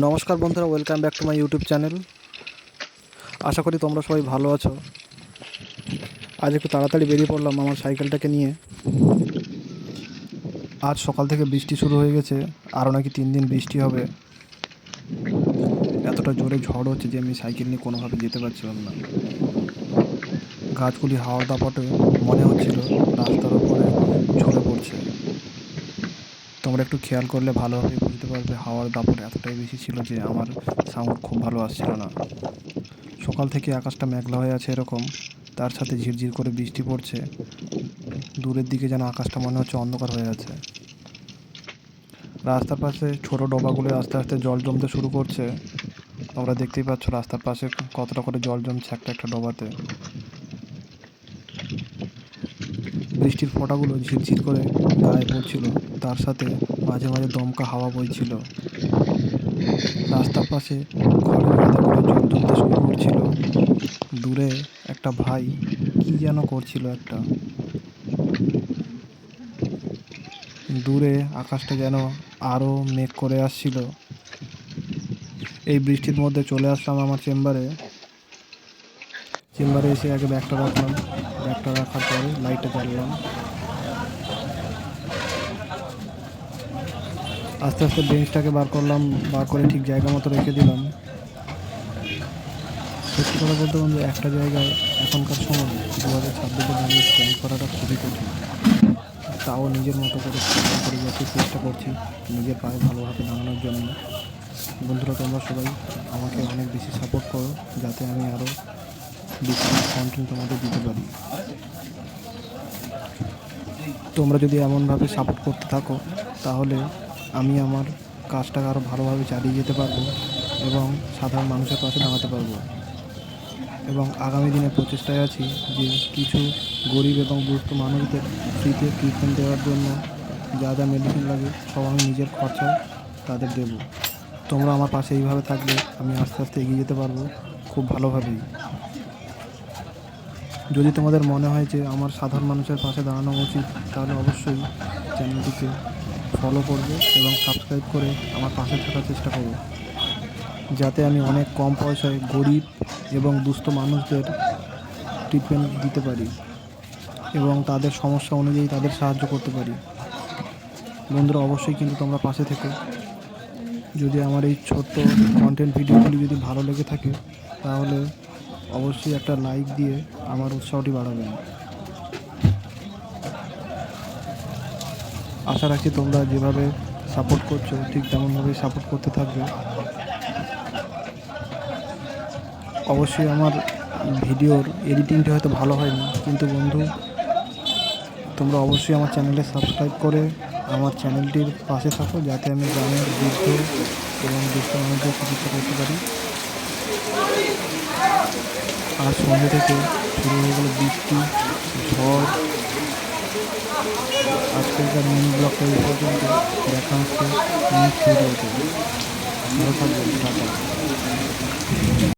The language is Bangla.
নমস্কার বন্ধুরা, welcome back to my YouTube channel. আশা করি তোমরা সবাই ভালো আছো। আজ একটু তাড়াতাড়ি বেরিয়ে পড়লাম আমার সাইকেলটাকে নিয়ে। আজ সকাল থেকে বৃষ্টি শুরু হয়ে গেছে, আরও নাকি 3 দিন বৃষ্টি হবে। এতটা জোরে ঝড় হচ্ছে যে আমি সাইকেল নিয়ে কোনোভাবে যেতে পারছিলাম না। গাছগুলি হাওয়ার দাপটে মনে হচ্ছিল রাস্তার ওপরে ঝরে পড়ছে। তোমরা একটু খেয়াল করলে ভালোভাবে বুঝতে পারবে হাওয়ার দাপট এতটাই বেশি ছিল যে আমার সাউন্ড খুব ভালো আসছিল না। সকাল থেকে আকাশটা মেঘলা হয়ে আছে এরকম, তার সাথে ঝিরঝির করে বৃষ্টি পড়ছে। দূরের দিকে যেন আকাশটা মনে হচ্ছে অন্ধকার হয়ে আছে। রাস্তার পাশে ছোট ডবাগুলো আস্তে আস্তে জল জমতে শুরু করছে। তোমরা দেখতেই পাচ্ছ রাস্তার পাশে কতটা করে জল জমছে একটা একটা ডবাতে। বৃষ্টির ফোঁটাগুলো ঝিরঝির করে গায়ে পড়ছিল, তার সাথে মাঝে মাঝে দমকা হাওয়া বইছিল। রাস্তার পাশে খড়ের গাদাগুলো জল জমতে শুরু করছিল। দূরে একটা ভাই কী যেন করছিল একটা। দূরে আকাশটা যেন আরও মেঘ করে আসছিল। এই বৃষ্টির মধ্যে চলে আসলাম আমার চেম্বারে এসে আগে ব্যাগটা রাখলাম। ব্যাগটা রাখার পরে লাইটটা জ্বাললাম। আস্তে আস্তে বেঞ্চটাকে বার করলাম, বার করে ঠিক জায়গা মতো রেখে দিলাম। সত্যি কথা বলতে বন্ধু, একটা জায়গায় এখনকার সময় 2026-এ দাঁড়িয়ে স্ট্যান্ড করাটা খুবই কঠিন। তাও নিজের মতো করে যাতে চেষ্টা করছি নিজের পায়ে ভালোভাবে দাঁড়ানোর জন্য। বন্ধুরা, তোমরা সবাই আমাকে অনেক বেশি সাপোর্ট করো যাতে আমি আরও বেশি কন্টেন্ট তোমাদের দিতে পারি। তোমরা যদি এমনভাবে সাপোর্ট করতে থাকো তাহলে আমি আমার কাজটাকে আরও ভালোভাবে চালিয়ে যেতে পারবো এবং সাধারণ মানুষের পাশে দাঁড়াতে পারবো। এবং আগামী দিনে প্রচেষ্টায় আছি যে কিছু গরিব এবং দুস্থ মানুষদের ফ্রিতে ট্রিটমেন্ট দেওয়ার জন্য যা যা মেডিসিন লাগে সব আমি নিজের খরচায় তাদের দেবো। তোমরা আমার পাশে এইভাবে থাকলে আমি আস্তে আস্তে এগিয়ে যেতে পারবো খুব ভালোভাবেই। যদি তোমাদের মনে হয় যে আমার সাধারণ মানুষের পাশে দাঁড়ানো উচিত, তাহলে অবশ্যই চ্যানেলটিকে ফলো করবে এবং সাবস্ক্রাইব করে আমার পাশে থাকার চেষ্টা করবে, যাতে আমি অনেক কম পয়সায় গরিব এবং দুস্থ মানুষদের ট্রিটমেন্ট দিতে পারি এবং তাদের সমস্যা অনুযায়ী তাদের সাহায্য করতে পারি। বন্ধুরা, অবশ্যই কিন্তু তোমরা পাশে থেকো। যদি আমার এই ছোট্ট কন্টেন্ট ভিডিওগুলি যদি ভালো লেগে থাকে তাহলে অবশ্যই একটা লাইক দিয়ে আমার উৎসাহটি বাড়াবেন। আশা রাখছি তোমরা যেভাবে সাপোর্ট করছো ঠিক তেমনভাবেই সাপোর্ট করতে থাকবে। অবশ্যই আমার ভিডিওর এডিটিংটা হয়তো ভালো হয়নি, কিন্তু বন্ধু তোমরা অবশ্যই আমার চ্যানেলে সাবস্ক্রাইব করে আমার চ্যানেলটির পাশে থাকো যাতে আমি গ্রামের বৃদ্ধ এবং দুস্থ মানুষদের চিকিৎসা করতে পারি। আজ সন্ধ্যে থেকে শুরু হয়ে গেল বৃষ্টি, ঝড়। আজকালকার মিনি ব্লগটা এই পর্যন্ত। দেখা হচ্ছে নেক্সট ভিডিওতে। ভালো থাকবেন, টাটা।